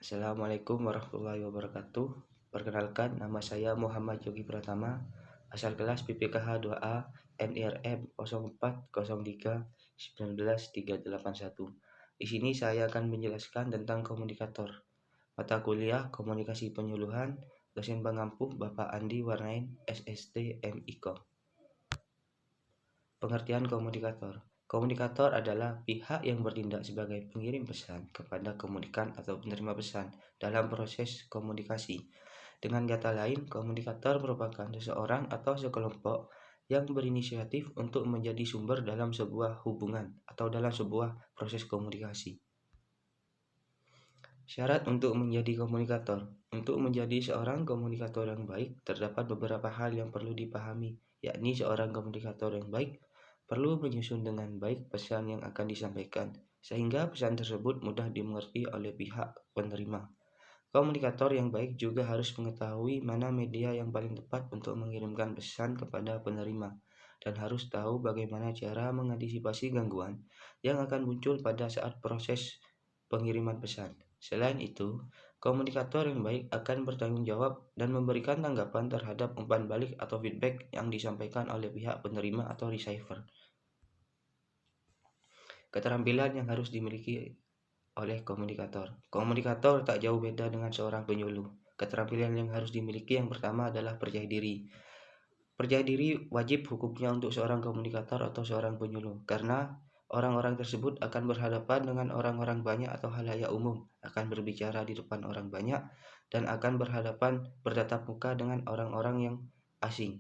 Assalamualaikum warahmatullahi wabarakatuh. Perkenalkan, nama saya Muhammad Yogi Pratama, asal kelas PPKH 2A NIRM 04031931. Di sini saya akan menjelaskan tentang komunikator. Mata kuliah Komunikasi Penyuluhan, dosen pengampu Bapak Andi Warnain, SST MIKOM. Pengertian komunikator. Komunikator adalah pihak yang bertindak sebagai pengirim pesan kepada komunikan atau penerima pesan dalam proses komunikasi. Dengan kata lain, komunikator merupakan seseorang atau sekelompok yang berinisiatif untuk menjadi sumber dalam sebuah hubungan atau dalam sebuah proses komunikasi. Syarat untuk menjadi komunikator. Untuk menjadi seorang komunikator yang baik, terdapat beberapa hal yang perlu dipahami, yakni seorang komunikator yang baik perlu menyusun dengan baik pesan yang akan disampaikan, sehingga pesan tersebut mudah dimengerti oleh pihak penerima. Komunikator yang baik juga harus mengetahui mana media yang paling tepat untuk mengirimkan pesan kepada penerima, dan harus tahu bagaimana cara mengantisipasi gangguan yang akan muncul pada saat proses pengiriman pesan. Selain itu, komunikator yang baik akan bertanggung jawab dan memberikan tanggapan terhadap umpan balik atau feedback yang disampaikan oleh pihak penerima atau receiver. Keterampilan yang harus dimiliki oleh komunikator. Komunikator tak jauh beda dengan seorang penyuluh. Keterampilan yang harus dimiliki yang pertama adalah percaya diri. Percaya diri wajib hukumnya untuk seorang komunikator atau seorang penyuluh, karena orang-orang tersebut akan berhadapan dengan orang-orang banyak atau halayak umum, akan berbicara di depan orang banyak, dan akan bertatap muka dengan orang-orang yang asing.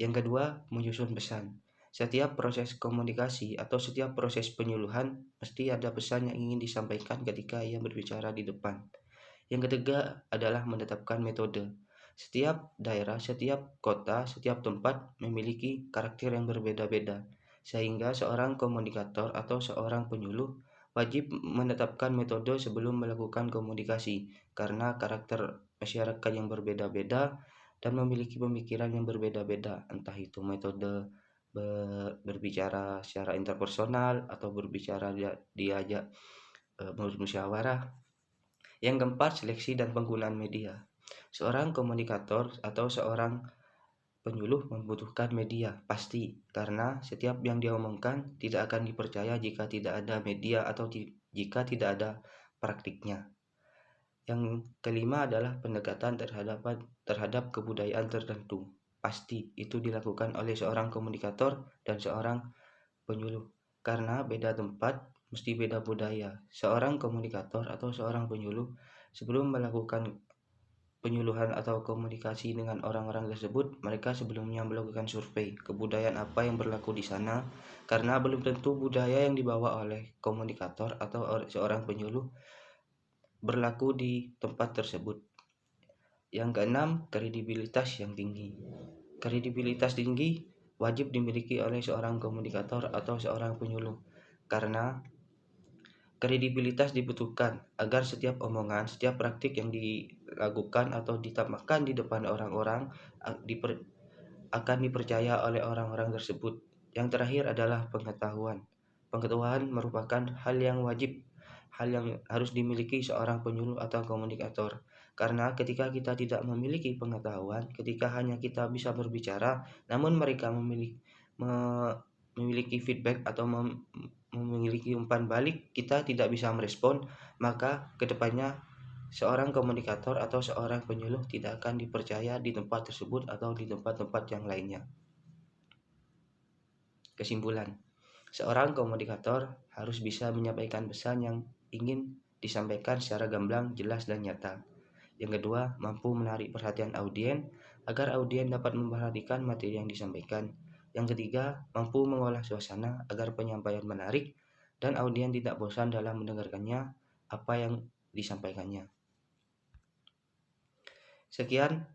Yang kedua, menyusun pesan. Setiap proses komunikasi atau setiap proses penyuluhan mesti ada pesan yang ingin disampaikan ketika ia berbicara di depan. Yang ketiga adalah menetapkan metode. Setiap daerah, setiap kota, setiap tempat memiliki karakter yang berbeda-beda, sehingga seorang komunikator atau seorang penyuluh wajib menetapkan metode sebelum melakukan komunikasi, karena karakter masyarakat yang berbeda-beda dan memiliki pemikiran yang berbeda-beda, entah itu metode berbicara secara interpersonal atau berbicara diajak musyawarah. Yang keempat, seleksi dan penggunaan media. Seorang komunikator atau seorang penyuluh membutuhkan media, pasti, karena setiap yang dia omongkan tidak akan dipercaya jika tidak ada media atau jika tidak ada praktiknya. Yang kelima adalah pendekatan terhadap kebudayaan tertentu. Pasti itu dilakukan oleh seorang komunikator dan seorang penyuluh, karena beda tempat mesti beda budaya. Seorang komunikator atau seorang penyuluh sebelum melakukan penyuluhan atau komunikasi dengan orang-orang tersebut, mereka sebelumnya melakukan survei kebudayaan apa yang berlaku di sana, karena belum tentu budaya yang dibawa oleh komunikator atau seorang penyuluh berlaku di tempat tersebut. Yang keenam, kredibilitas yang tinggi. Kredibilitas tinggi wajib dimiliki oleh seorang komunikator atau seorang penyuluh, karena kredibilitas dibutuhkan agar setiap omongan, setiap praktik yang dilakukan atau ditambahkan di depan orang-orang akan dipercaya oleh orang-orang tersebut. Yang terakhir adalah pengetahuan. Pengetahuan merupakan hal yang wajib, hal yang harus dimiliki seorang penyuluh atau komunikator. Karena ketika kita tidak memiliki pengetahuan, ketika hanya kita bisa berbicara, namun mereka memiliki feedback atau memiliki umpan balik, kita tidak bisa merespon, maka kedepannya seorang komunikator atau seorang penyuluh tidak akan dipercaya di tempat tersebut atau di tempat-tempat yang lainnya. Kesimpulan, seorang komunikator harus bisa menyampaikan pesan yang ingin disampaikan secara gamblang, jelas, dan nyata. Yang kedua, mampu menarik perhatian audien agar audien dapat memperhatikan materi yang disampaikan. Yang ketiga, mampu mengolah suasana agar penyampaian menarik dan audien tidak bosan dalam mendengarkannya apa yang disampaikannya. Sekian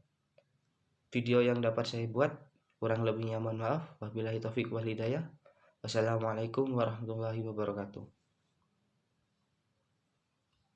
video yang dapat saya buat, kurang lebihnya mohon maaf. Wabillahi taufik wal hidayah. Wassalamualaikum warahmatullahi wabarakatuh.